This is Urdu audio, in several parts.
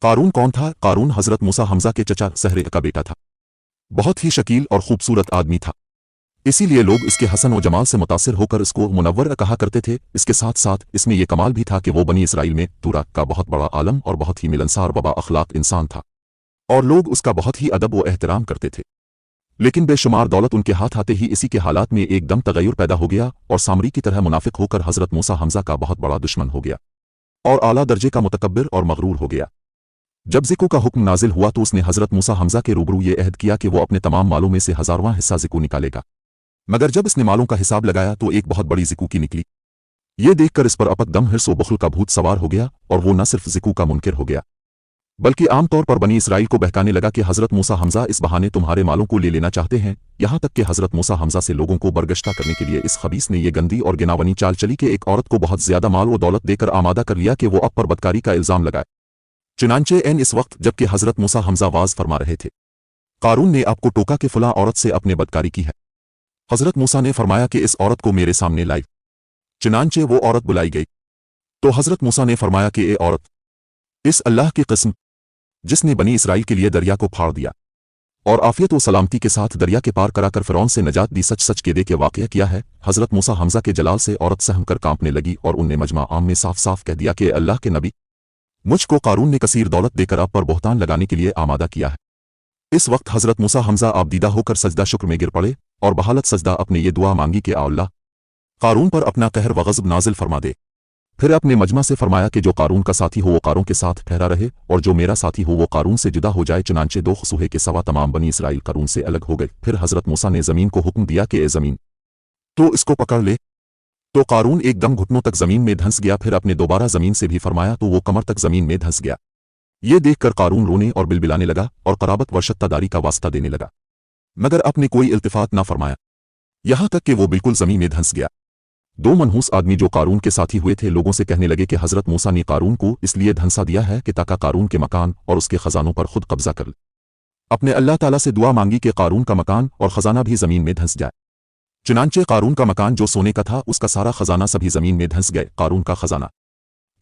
قارون کون تھا؟ قارون حضرت موسیٰ حمزہ کے چچا سہر کا بیٹا تھا۔ بہت ہی شکیل اور خوبصورت آدمی تھا، اسی لیے لوگ اس کے حسن و جمال سے متاثر ہو کر اس کو منور کہا کرتے تھے۔ اس کے ساتھ ساتھ اس میں یہ کمال بھی تھا کہ وہ بنی اسرائیل میں تورا کا بہت بڑا عالم اور بہت ہی ملنسار و با اخلاق انسان تھا، اور لوگ اس کا بہت ہی ادب و احترام کرتے تھے۔ لیکن بے شمار دولت ان کے ہاتھ آتے ہی اسی کے حالات میں ایک دم تغیر پیدا ہو گیا اور سامری کی طرح منافق ہو کر حضرت موسیٰ حمزہ کا بہت بڑا دشمن ہو گیا اور اعلیٰ درجے کا متکبر اور مغرور ہو گیا۔ جب زکو کا حکم نازل ہوا تو اس نے حضرت موسیٰ حمزہ کے روبرو یہ عہد کیا کہ وہ اپنے تمام مالوں میں سے 1000واں حصہ زکو نکالے گا، مگر جب اس نے مالوں کا حساب لگایا تو ایک بہت بڑی زکو کی نکلی۔ یہ دیکھ کر اس پر اپک دم حرص و بخل کا بھوت سوار ہو گیا اور وہ نہ صرف زکو کا منکر ہو گیا بلکہ عام طور پر بنی اسرائیل کو بہکانے لگا کہ حضرت موسیٰ حمزہ اس بہانے تمہارے مالوں کو لے لینا چاہتے ہیں، یہاں تک کہ حضرت موسیٰ حمزہ سے لوگوں کو برگشتہ کرنے کے لیے اس خبیث نے یہ گندی اور گناونی چال چلی کہ ایک عورت کو بہت زیادہ مال و دولت دے کر آمادہ کر لیا کہ وہ اب پر بدکاری کا الزام لگائے۔ چنانچہ اس وقت جبکہ حضرت موسیٰ حمزہ واز فرما رہے تھے، قارون نے آپ کو ٹوکا کہ فلاں عورت سے اپنے بدکاری کی ہے۔ حضرت موسیٰ نے فرمایا کہ اس عورت کو میرے سامنے لائی۔ چنانچہ وہ عورت بلائی گئی تو حضرت موسیٰ نے فرمایا کہ اے عورت، اس اللہ کی قسم جس نے بنی اسرائیل کے لیے دریا کو پھاڑ دیا اور عافیت و سلامتی کے ساتھ دریا کے پار کرا کر فرعون سے نجات دی، سچ سچ کے دے کے واقعہ کیا ہے۔ حضرت موسیٰ حمزہ کے جلال سے عورت سہم کر کانپنے لگی اور ان نے مجمع عام میں صاف صاف کہہ دیا کہ اللہ کے نبی، مجھ کو قارون نے کثیر دولت دے کر آپ پر بہتان لگانے کے لیے آمادہ کیا ہے۔ اس وقت حضرت موسیٰ حمزہ آبدیدہ ہو کر سجدہ شکر میں گر پڑے اور بحالت سجدہ اپنے یہ دعا مانگی کہ اللہ قارون پر اپنا قہر و غضب نازل فرما دے۔ پھر اپنے مجمع سے فرمایا کہ جو قارون کا ساتھی ہو وہ قارون کے ساتھ ٹھہرا رہے اور جو میرا ساتھی ہو وہ قارون سے جدا ہو جائے۔ چنانچہ 2 خسوہے کے سوا تمام بنی اسرائیل قارون سے الگ ہو گئے۔ پھر حضرت موسیٰ نے زمین کو حکم دیا کہ اے زمین، تو اس کو پکڑ لے، تو قارون ایک دم گھٹنوں تک زمین میں دھنس گیا۔ پھر اپنے دوبارہ زمین سے بھی فرمایا تو وہ کمر تک زمین میں دھنس گیا۔ یہ دیکھ کر قارون رونے اور بلبلانے لگا اور قرابت و شتہ داری کا واسطہ دینے لگا، مگر اپنے کوئی التفات نہ فرمایا، یہاں تک کہ وہ بالکل زمین میں دھنس گیا۔ 2 منحوس آدمی جو قارون کے ساتھی ہوئے تھے لوگوں سے کہنے لگے کہ حضرت موسیٰ نے قارون کو اس لیے دھنسا دیا ہے کہ تاکہ قارون کے مکان اور اس کے خزانوں پر خود قبضہ کر لے۔ اپنے اللہ تعالیٰ سے دعا مانگی کہ قارون کا مکان اور خزانہ بھی زمین میں دھنس جائے۔ چنانچہ قارون کا مکان جو سونے کا تھا اس کا سارا خزانہ سبھی زمین میں دھنس گئے۔ قارون کا خزانہ،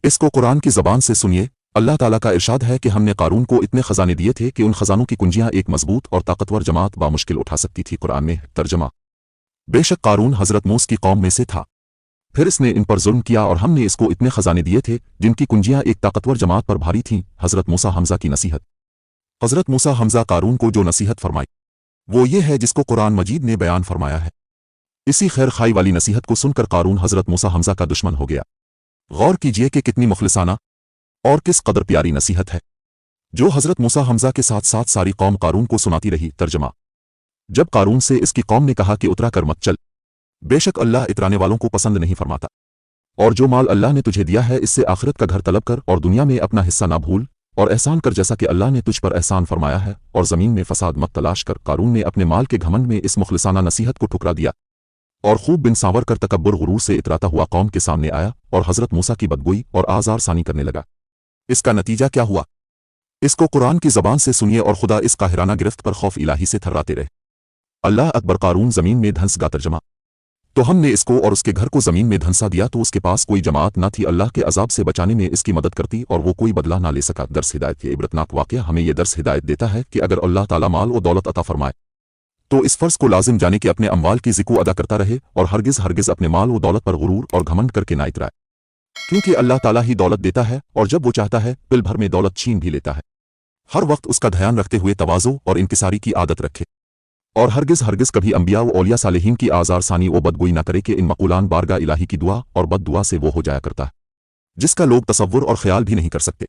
اس کو قرآن کی زبان سے سنیے۔ اللہ تعالیٰ کا ارشاد ہے کہ ہم نے قارون کو اتنے خزانے دیے تھے کہ ان خزانوں کی کنجیاں ایک مضبوط اور طاقتور جماعت بامشکل اٹھا سکتی تھی۔ قرآن میں ترجمہ: بے شک قارون حضرت موسیٰ کی قوم میں سے تھا، پھر اس نے ان پر ظلم کیا اور ہم نے اس کو اتنے خزانے دیے تھے جن کی کنجیاں ایک طاقتور جماعت پر بھاری تھیں۔ حضرت موسیٰ حمزہ کی نصیحت۔ حضرت موسیٰ حمزہ قارون کو جو نصیحت فرمائی وہ یہ ہے جس کو قرآن مجید نے بیان فرمایا ہے۔ اسی خیر خائی والی نصیحت کو سن کر قارون حضرت موسیٰ حمزہ کا دشمن ہو گیا۔ غور کیجئے کہ کتنی مخلصانہ اور کس قدر پیاری نصیحت ہے جو حضرت موسیٰ حمزہ کے ساتھ ساتھ ساری قوم قارون کو سناتی رہی۔ ترجمہ: جب قارون سے اس کی قوم نے کہا کہ اترا کر مت چل، بے شک اللہ اترانے والوں کو پسند نہیں فرماتا، اور جو مال اللہ نے تجھے دیا ہے اس سے آخرت کا گھر طلب کر اور دنیا میں اپنا حصہ نہ بھول اور احسان کر جیسا کہ اللہ نے تجھ پر احسان فرمایا ہے، اور زمین میں فساد مت تلاش کر۔ قارون نے اپنے مال کے گھمنڈ میں اس مخلصانہ نصیحت کو ٹھکرا دیا اور خوب بن سانور کر تکبر غرور سے اتراتا ہوا قوم کے سامنے آیا اور حضرت موسیٰ کی بدگوئی اور آزار ثانی کرنے لگا۔ اس کا نتیجہ کیا ہوا؟ اس کو قرآن کی زبان سے سنیے اور خدا اس قاہرانہ گرفت پر خوف الہی سے تھراتے رہے۔ اللہ اکبر! قارون زمین میں دھنس گا۔ ترجمہ: تو ہم نے اس کو اور اس کے گھر کو زمین میں دھنسا دیا تو اس کے پاس کوئی جماعت نہ تھی اللہ کے عذاب سے بچانے میں اس کی مدد کرتی اور وہ کوئی بدلہ نہ لے سکا۔ درس ہدایت: یہ عبرتناک واقعہ ہمیں یہ درس ہدایت دیتا ہے کہ اگر اللہ تعالیٰ مال و دولت عطا فرمائے تو اس فرض کو لازم جانے کہ اپنے اموال کی زکو ادا کرتا رہے اور ہرگز ہرگز اپنے مال و دولت پر غرور اور گھمنڈ کر کے نہ اترائے، کیونکہ اللہ تعالیٰ ہی دولت دیتا ہے اور جب وہ چاہتا ہے پل بھر میں دولت چھین بھی لیتا ہے۔ ہر وقت اس کا دھیان رکھتے ہوئے تواضع اور انکساری کی عادت رکھے اور ہرگز ہرگز کبھی انبیاء و اولیاء صالحین کی آزار ثانی و بدگوئی نہ کرے کہ ان مقولان بارگاہ الہی کی دعا اور بد دعا سے وہ ہو جایا کرتا ہے جس کا لوگ تصور اور خیال بھی نہیں کر سکتے۔